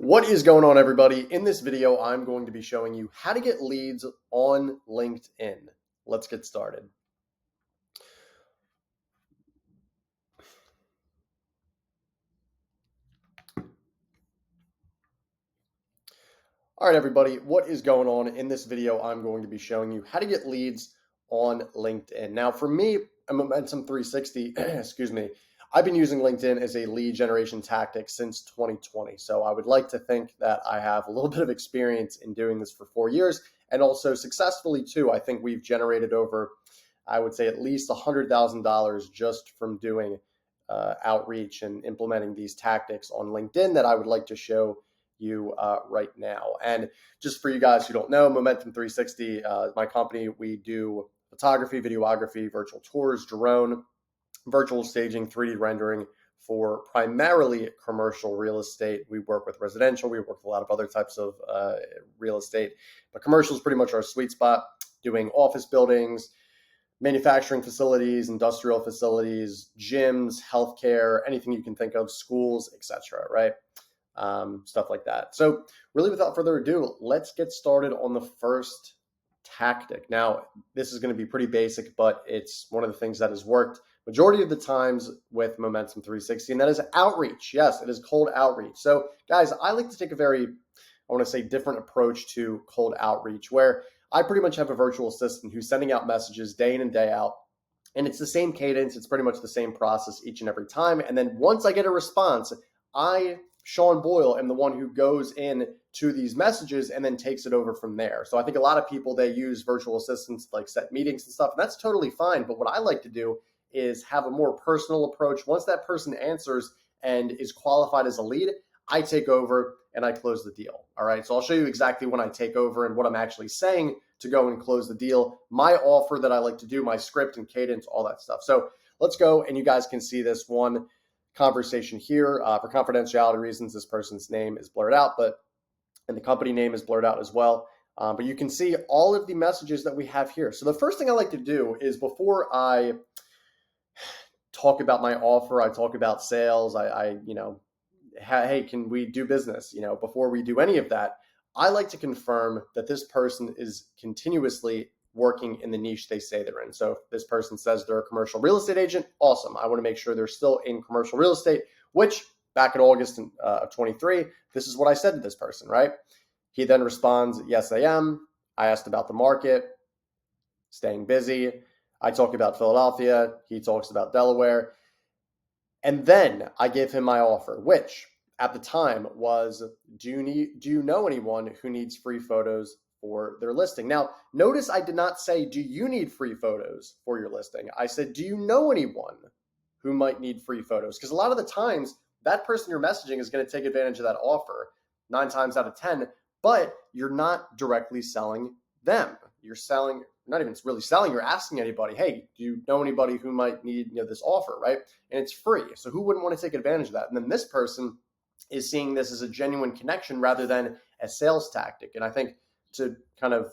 What is going on, everybody? In this video, I'm going to be showing you how to get leads on LinkedIn. Let's get started. All right, everybody, what is going on? In this video, I'm going to be showing you how to get leads on LinkedIn. Now, for me, at Momentum 360, excuse me, I've been using LinkedIn as a lead generation tactic since 2020. So I would like to think that I have a little bit of experience in doing this for 4 years and also successfully too. I think we've generated over, I would say, at least $100,000 just from doing outreach and implementing these tactics on LinkedIn that I would like to show you right now. And just for you guys who don't know, Momentum 360, my company, we do photography, videography, virtual tours, drone, virtual staging, 3D rendering for primarily commercial real estate. We work with residential. We work with a lot of other types of real estate, but commercial is pretty much our sweet spot, doing office buildings, manufacturing facilities, industrial facilities, gyms, healthcare, anything you can think of, schools, etc., right? Stuff like that. So really, without further ado, let's get started on the first tactic. Now, this is going to be pretty basic, but it's one of the things that has worked majority of the times with Momentum 360, and that is outreach. Yes, it is cold outreach. So guys, I like to take a very, I want to say, different approach to cold outreach, where I pretty much have a virtual assistant who's sending out messages day in and day out. And it's the same cadence. It's pretty much the same process each and every time. And then once I get a response, Sean Boyle, am the one who goes in to these messages and then takes it over from there. So I think a lot of people, they use virtual assistants to like set meetings and stuff, and that's totally fine. But what I like to do is have a more personal approach. Once that person answers and is qualified as a lead, I take over and I close the deal. All right. So I'll show you exactly when I take over and what I'm actually saying to go and close the deal, my offer that I like to do, my script and cadence, all that stuff. So let's go, and you guys can see this one conversation here. For confidentiality reasons, this person's name is blurred out, and the company name is blurred out as well. But you can see all of the messages that we have here. So the first thing I like to do is, before I talk about my offer, I talk about sales, hey, can we do business? Before we do any of that, I like to confirm that this person is continuously working in the niche they say they're in. So if this person says they're a commercial real estate agent, awesome. I want to make sure they're still in commercial real estate, which back in August of 23, this is what I said to this person, right? He then responds, yes, I am. I asked about the market, staying busy. I talk about Philadelphia. He talks about Delaware. And then I give him my offer, which at the time was, do you know anyone who needs free photos for their listing? Now, notice I did not say, do you need free photos for your listing? I said, do you know anyone who might need free photos? Because a lot of the times, that person you're messaging is going to take advantage of that offer 9 times out of 10, but you're not directly selling them. You're not even really selling, you're asking anybody, hey, do you know anybody who might need this offer, right? And it's free. So who wouldn't want to take advantage of that? And then this person is seeing this as a genuine connection rather than a sales tactic. And I think to kind of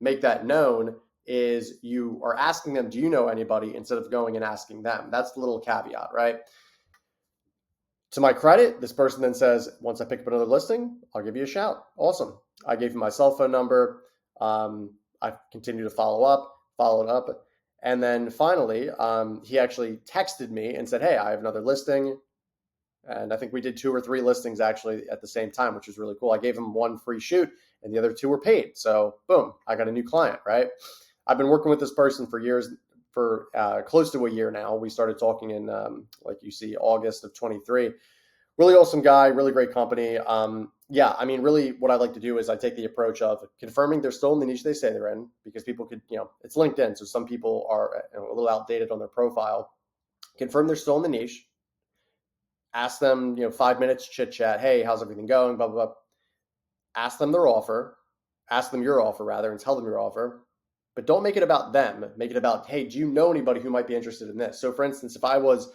make that known is you are asking them, do you know anybody, instead of going and asking them. That's the little caveat, right? To my credit, this person then says, once I pick up another listing, I'll give you a shout. Awesome. I gave him my cell phone number. I continue to follow it up. And then finally, he actually texted me and said, hey, I have another listing. And I think we did 2 or 3 listings actually at the same time, which was really cool. I gave him 1 free shoot and the other 2 were paid. So boom, I got a new client, right? I've been working with this person for years, for close to a year now. We started talking in, like you see, August of 23. Really awesome guy, really great company. Yeah, I mean, really what I like to do is I take the approach of confirming they're still in the niche they say they're in, because people could, it's LinkedIn. So some people are a little outdated on their profile. Confirm they're still in the niche. Ask them, 5 minutes chit chat. Hey, how's everything going? Blah, blah, blah. Ask them their offer. Ask them your offer rather, and tell them your offer. But don't make it about them. Make it about, hey, do you know anybody who might be interested in this? So for instance, if I was,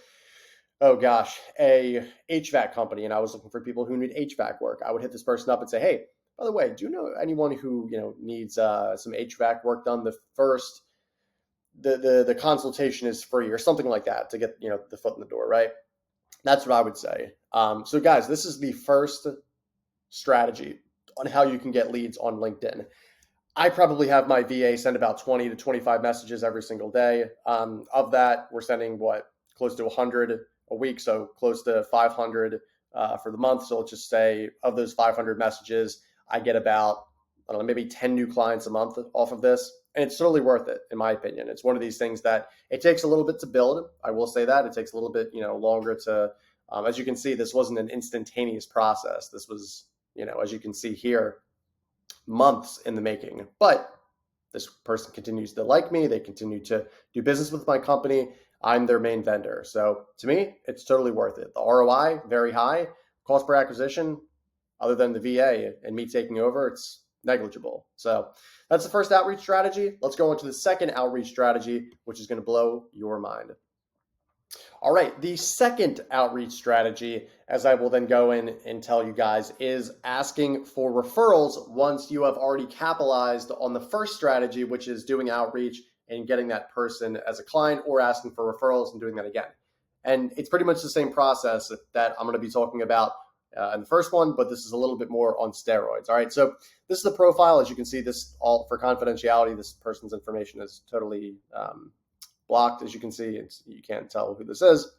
a HVAC company and I was looking for people who need HVAC work, I would hit this person up and say, hey, by the way, do you know anyone who, needs some HVAC work done? The consultation is free, or something like that, to get, the foot in the door, right? That's what I would say. So guys, this is the first strategy on how you can get leads on LinkedIn. I probably have my VA send about 20 to 25 messages every single day. Of that, we're sending close to 100 a week, so close to 500 for the month. So let's just say of those 500 messages, I get about, I don't know, maybe 10 new clients a month off of this. And it's totally worth it, in my opinion. It's one of these things that it takes a little bit to build. I will say that. It takes a little bit, longer to, as you can see, this wasn't an instantaneous process. This was, as you can see here, months in the making. But this person continues to like me. They continue to do business with my company. I'm their main vendor. So to me, it's totally worth it. The ROI, very high. Cost per acquisition, other than the VA and me taking over, it's negligible. So that's the first outreach strategy. Let's go into the second outreach strategy, which is going to blow your mind. All right, the second outreach strategy, as I will then go in and tell you guys, is asking for referrals once you have already capitalized on the first strategy, which is doing outreach and getting that person as a client, or asking for referrals and doing that again. And it's pretty much the same process that I'm going to be talking about in the first one, but this is a little bit more on steroids. All right, so this is the profile. As you can see, this all for confidentiality. This person's information is totally blocked. As you can see, you can't tell who this is.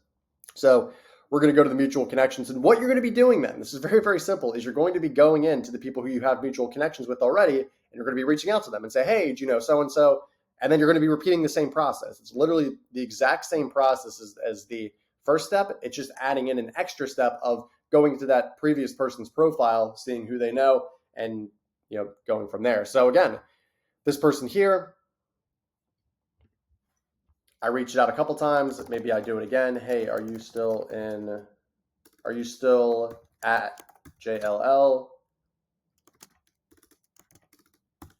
So we're going to go to the mutual connections. And what you're going to be doing then, this is very, very simple, is you're going to be going into the people who you have mutual connections with already, and you're going to be reaching out to them and say, hey, do you know so-and-so? And then you're going to be repeating the same process. It's literally the exact same process as the first step. It's just adding in an extra step of going to that previous person's profile, seeing who they know, and going from there. So again, this person here, I reached out a couple times. Maybe I do it again. Hey, are you still at JLL?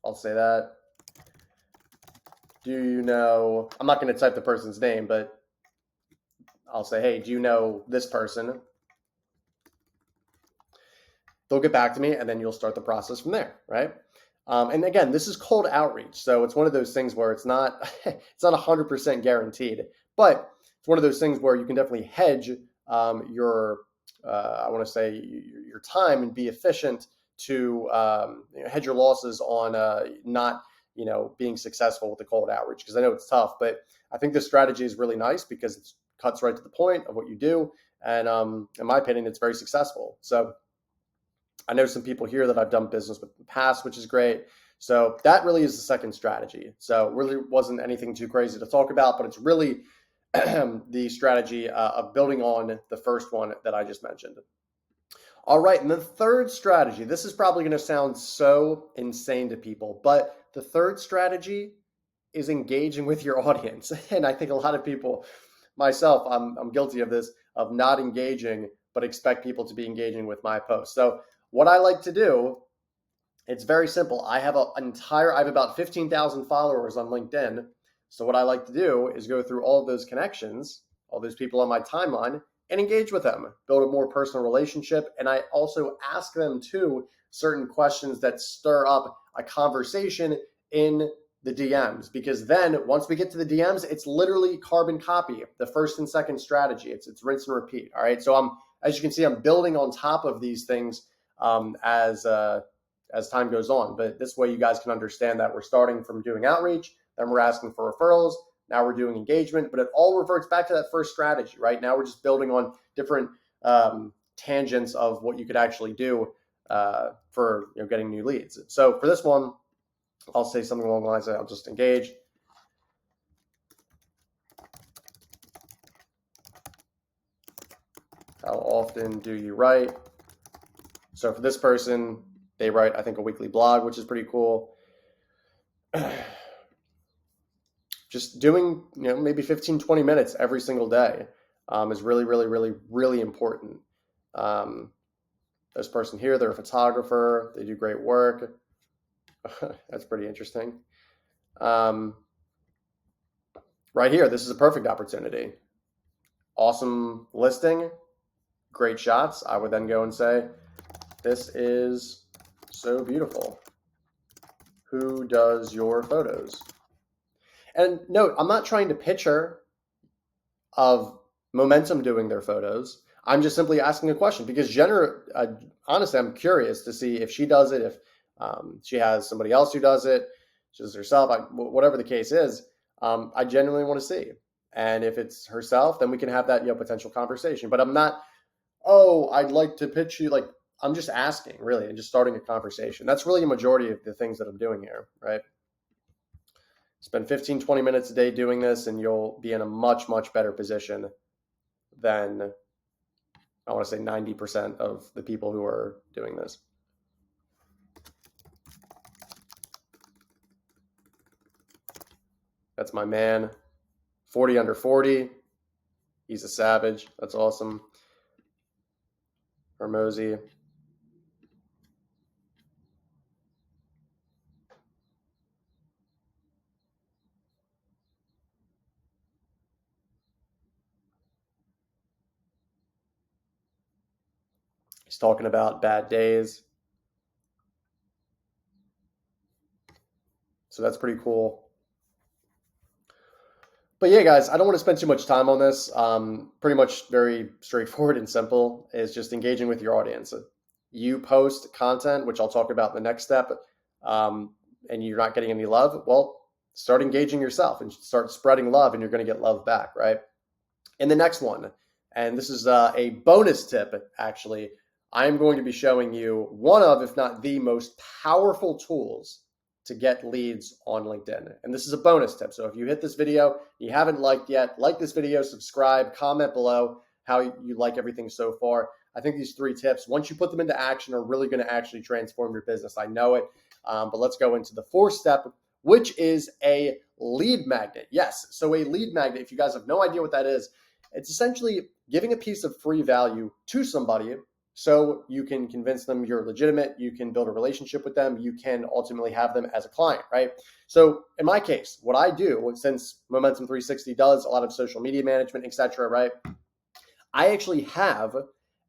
I'll say that. Do you know, I'm not going to type the person's name, but I'll say, hey, do you know this person? They'll get back to me, and then you'll start the process from there, right? And again, this is cold outreach, so it's one of those things where it's not 100% guaranteed, but it's one of those things where you can definitely hedge your time and be efficient to hedge your losses on not being successful with the cold outreach, because I know it's tough, but I think this strategy is really nice because it cuts right to the point of what you do, and in my opinion, it's very successful. So I know some people here that I've done business with in the past, which is great. So that really is the second strategy. So really wasn't anything too crazy to talk about, but it's really the strategy of building on the first one that I just mentioned. All right, and the third strategy, this is probably going to sound so insane to people, but the third strategy is engaging with your audience. And I think a lot of people, myself, I'm guilty of this, of not engaging, but expect people to be engaging with my posts. So what I like to do, it's very simple. I have about 15,000 followers on LinkedIn. So what I like to do is go through all of those connections, all those people on my timeline, and engage with them, build a more personal relationship. And I also ask them too certain questions that stir up a conversation in the DMs, because then once we get to the DMs, it's literally carbon copy, the first and second strategy. It's rinse and repeat. All right. So as you can see, I'm building on top of these things as time goes on. But this way you guys can understand that we're starting from doing outreach, then we're asking for referrals, now we're doing engagement, but it all reverts back to that first strategy, right? Now we're just building on different tangents of what you could actually do for getting new leads. So for this one, I'll say something along the lines of I'll just engage. How often do you write? So for this person, they write, I think, a weekly blog, which is pretty cool. Just doing, maybe 15, 20 minutes every single day is really, really, really, really important. This person here, they're a photographer. They do great work. That's pretty interesting. Right here, this is a perfect opportunity. Awesome listing, great shots. I would then go and say, this is so beautiful. Who does your photos? And note, I'm not trying to picture of Momentum doing their photos. I'm just simply asking a question because honestly, I'm curious to see if she does it, if she has somebody else who does it, just herself, whatever the case is. I genuinely want to see. And if it's herself, then we can have that potential conversation. But I'm not, oh, I'd like to pitch you. Like, I'm just asking, really, and just starting a conversation. That's really a majority of the things that I'm doing here, right? Spend 15, 20 minutes a day doing this, and you'll be in a much, much better position than, I want to say, 90% of the people who are doing this. That's my man. 40 under 40. He's a savage. That's awesome. Hermosi. He's talking about bad days. So that's pretty cool. But yeah, guys, I don't want to spend too much time on this. Pretty much very straightforward and simple is just engaging with your audience. You post content, which I'll talk about in the next step, and you're not getting any love. Well, start engaging yourself and start spreading love, and you're going to get love back, right? In the next one, and this is a bonus tip, actually, I'm going to be showing you one of, if not the most powerful tools to get leads on LinkedIn. And this is a bonus tip. So if you hit this video, you haven't liked yet, like this video, subscribe, comment below how you like everything so far. I think these 3 tips, once you put them into action, are really going to actually transform your business. I know it. But let's go into the 4th step, which is a lead magnet. Yes. So a lead magnet, if you guys have no idea what that is, it's essentially giving a piece of free value to somebody so you can convince them you're legitimate, you can build a relationship with them, you can ultimately have them as a client, right? So in my case, what I do, since Momentum 360 does a lot of social media management, etc., right? I actually have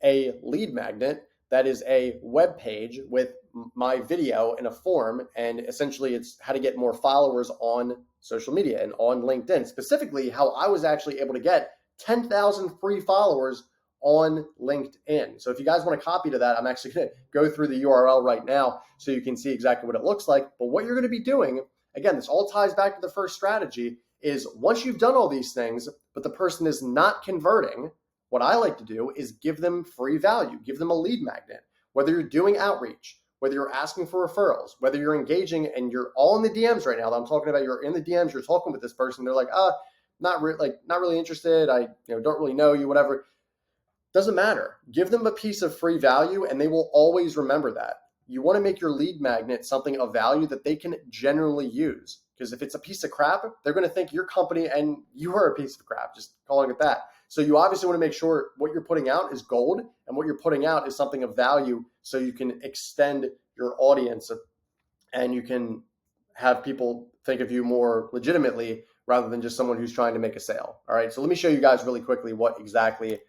a lead magnet that is a web page with my video in a form, and essentially it's how to get more followers on social media and on LinkedIn. Specifically, how I was actually able to get 10,000 free followers on LinkedIn. So if you guys want a copy to that, I'm actually going to go through the URL right now so you can see exactly what it looks like. But what you're going to be doing, again, this all ties back to the first strategy, is once you've done all these things, but the person is not converting, what I like to do is give them free value, give them a lead magnet. Whether you're doing outreach, whether you're asking for referrals, whether you're engaging and you're all in the DMs right now that I'm talking about, you're in the DMs, you're talking with this person, they're like, not really interested. I don't really know you, whatever. Doesn't matter. Give them a piece of free value and they will always remember that. You want to make your lead magnet something of value that they can generally use. Because if it's a piece of crap, they're going to think your company and you are a piece of crap, just calling it that. So you obviously want to make sure what you're putting out is gold and what you're putting out is something of value so you can extend your audience and you can have people think of you more legitimately rather than just someone who's trying to make a sale. All right. So let me show you guys really quickly what exactly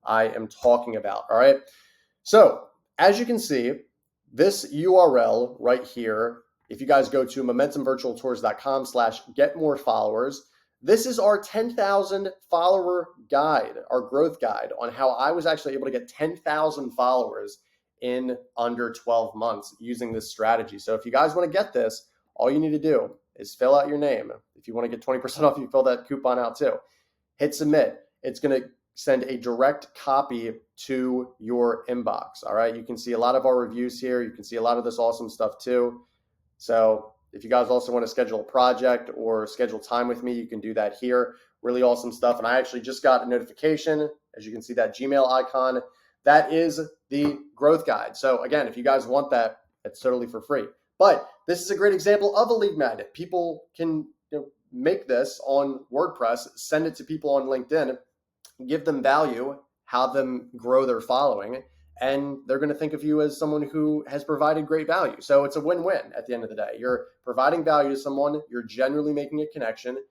I am talking about. All right. So as you can see, this URL right here, if you guys go to momentumvirtualtours.com/getmorefollowers, this is our 10,000 follower guide, our growth guide on how I was actually able to get 10,000 followers in under 12 months using this strategy. So if you guys want to get this, all you need to do is fill out your name. If you want to get 20% off, you fill that coupon out too. Hit submit. It's going to send a direct copy to your inbox. All right. You can see a lot of our reviews here. You can see a lot of this awesome stuff too. So if you guys also want to schedule a project or schedule time with me, you can do that here. Really awesome stuff. And I actually just got a notification, as you can see that Gmail icon. That is the growth guide. So again, if you guys want that, it's totally for free. But this is a great example of a lead magnet. People can make this on WordPress, send it to people on LinkedIn, give them value, have them grow their following, and they're going to think of you as someone who has provided great value. So it's a win-win at the end of the day. You're providing value to someone, you're generally making a connection,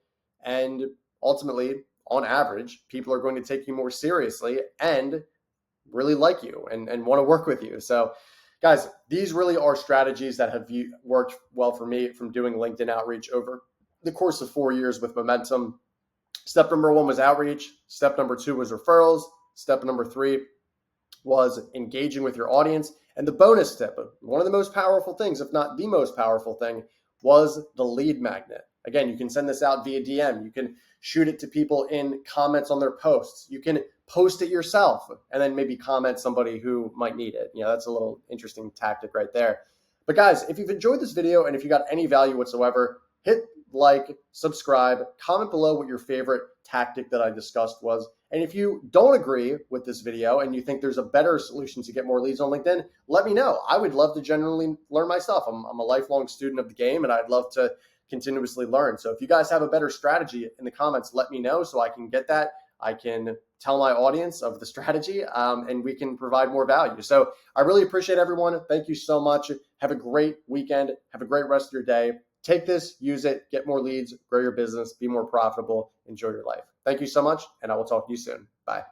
and ultimately, on average, people are going to take you more seriously and really like you and want to work with you. So guys, these really are strategies that have worked well for me from doing LinkedIn outreach over the course of 4 years with Momentum. Step number 1 was outreach. Step number 2 was referrals. Step number 3 was engaging with your audience. And the bonus tip, one of the most powerful things, if not the most powerful thing, was the lead magnet. Again, you can send this out via DM. You can shoot it to people in comments on their posts. You can post it yourself and then maybe comment somebody who might need it. That's a little interesting tactic right there. But guys, if you've enjoyed this video and if you got any value whatsoever, hit like, subscribe, comment below what your favorite tactic that I discussed was. And if you don't agree with this video and you think there's a better solution to get more leads on LinkedIn, let me know. I would love to genuinely learn myself. I'm a lifelong student of the game and I'd love to continuously learn. So if you guys have a better strategy in the comments, let me know so I can get that. I can tell my audience of the strategy and we can provide more value. So I really appreciate everyone. Thank you so much. Have a great weekend. Have a great rest of your day. Take this, use it, get more leads, grow your business, be more profitable, enjoy your life. Thank you so much, and I will talk to you soon. Bye.